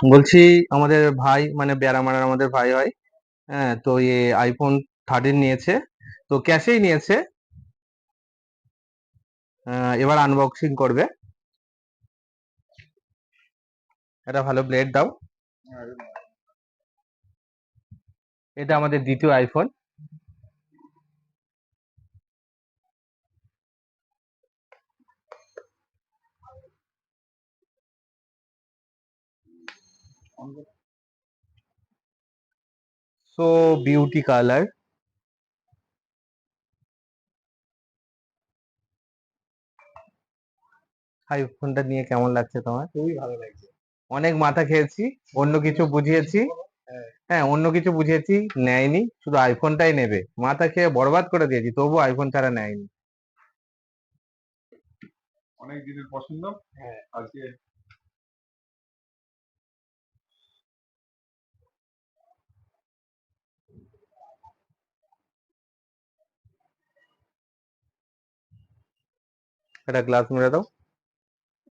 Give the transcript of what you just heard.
বলছি আমাদের ভাই মানে বেড়ামারার আমাদের ভাই হয়। হ্যাঁ, তো আইফোন 13 নিয়েছে, তো ক্যাশেই নিয়েছে। এবার আনবক্সিং করবে। একটা ভালো ব্লেড দাও। এটা আমাদের দ্বিতীয় আইফোন। So beauty colour. আইফোনটা নিয়ে কেমন লাগছে তোমার? খুবই ভালো লাগছে। অনেক মাথা খেয়েছি, অন্য কিছু বুঝিয়েছি। হ্যাঁ, হ্যাঁ, অন্য কিছু বুঝিয়েছি, নেয়নি। শুধু আইফোনটাই নেবে, মাথা খেয়ে বরবাদ করে দিয়েছি, তবু আইফোন ছাড়া নেয়নি। অনেক দিনের পছন্দ। হ্যাঁ, আজকে একটা গ্লাস মেরে দাও।